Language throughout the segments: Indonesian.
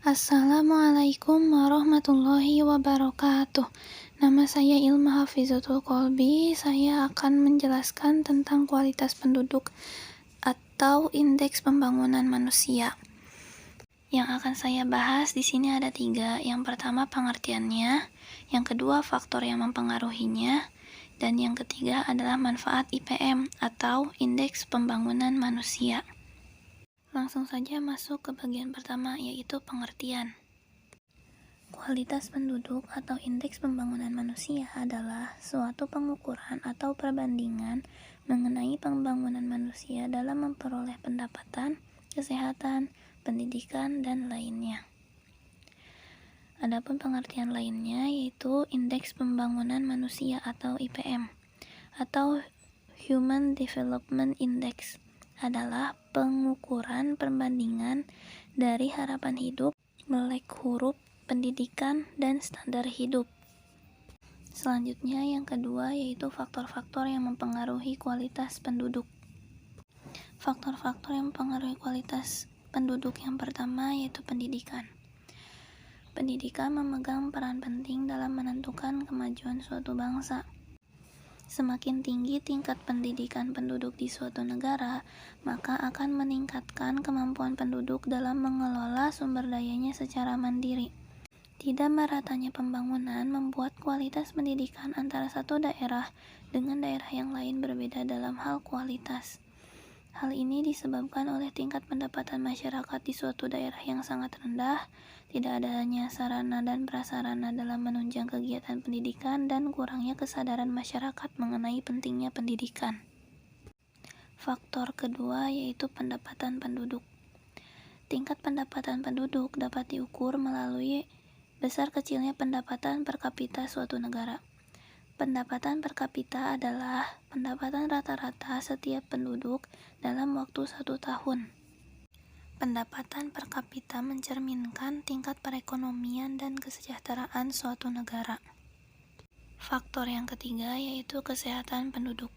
Assalamualaikum warahmatullahi wabarakatuh. Nama saya Ilma Hafizatul Qalbi. Saya akan menjelaskan tentang kualitas penduduk atau indeks pembangunan manusia. Yang akan saya bahas di sini ada 3. Yang pertama pengertiannya, yang kedua faktor yang mempengaruhinya, dan yang ketiga adalah manfaat IPM atau indeks pembangunan manusia. Langsung saja masuk ke bagian pertama, yaitu pengertian. Kualitas penduduk atau indeks pembangunan manusia adalah suatu pengukuran atau perbandingan mengenai pembangunan manusia dalam memperoleh pendapatan, kesehatan, pendidikan, dan lainnya. Adapun pengertian lainnya yaitu indeks pembangunan manusia atau IPM atau Human Development Index adalah pengukuran perbandingan dari harapan hidup, melek huruf, pendidikan, dan standar hidup. Selanjutnya yang kedua yaitu faktor-faktor yang mempengaruhi kualitas penduduk. Faktor-faktor yang mempengaruhi kualitas penduduk yang pertama yaitu pendidikan. Pendidikan memegang peran penting dalam menentukan kemajuan suatu bangsa. Semakin tinggi tingkat pendidikan penduduk di suatu negara, maka akan meningkatkan kemampuan penduduk dalam mengelola sumber dayanya secara mandiri. Tidak meratanya pembangunan membuat kualitas pendidikan antara satu daerah dengan daerah yang lain berbeda dalam hal kualitas. Hal ini disebabkan oleh tingkat pendapatan masyarakat di suatu daerah yang sangat rendah, tidak adanya sarana dan prasarana dalam menunjang kegiatan pendidikan, dan kurangnya kesadaran masyarakat mengenai pentingnya pendidikan. Faktor kedua yaitu pendapatan penduduk. Tingkat pendapatan penduduk dapat diukur melalui besar kecilnya pendapatan per kapita suatu negara. Pendapatan per kapita adalah pendapatan rata-rata setiap penduduk dalam waktu 1 tahun. Pendapatan per kapita mencerminkan tingkat perekonomian dan kesejahteraan suatu negara. Faktor yang ketiga yaitu kesehatan penduduk.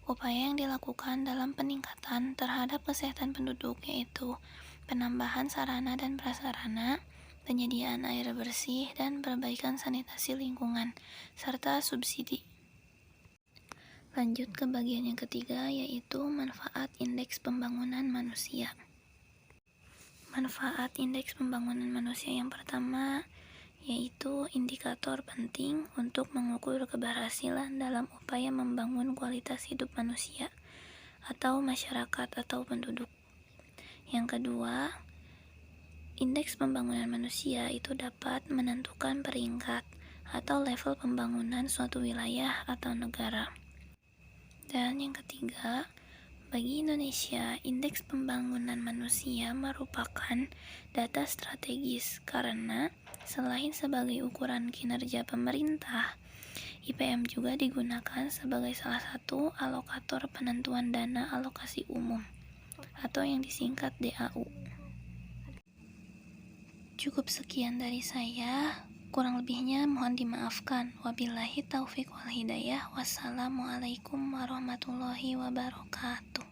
Upaya yang dilakukan dalam peningkatan terhadap kesehatan penduduk yaitu penambahan sarana dan prasarana, penyediaan air bersih, dan perbaikan sanitasi lingkungan, serta subsidi. Lanjut ke bagian yang ketiga yaitu manfaat indeks pembangunan manusia. Manfaat indeks pembangunan manusia yang pertama yaitu indikator penting untuk mengukur keberhasilan dalam upaya membangun kualitas hidup manusia atau masyarakat atau penduduk. Yang kedua, indeks pembangunan manusia itu dapat menentukan peringkat atau level pembangunan suatu wilayah atau negara. Dan yang ketiga, bagi Indonesia, indeks pembangunan manusia merupakan data strategis karena selain sebagai ukuran kinerja pemerintah, IPM juga digunakan sebagai salah satu alokator penentuan dana alokasi umum atau yang disingkat DAU. Cukup sekian dari saya, kurang lebihnya mohon dimaafkan. Wabillahi taufiq wal hidayah. Wassalamualaikum warahmatullahi wabarakatuh.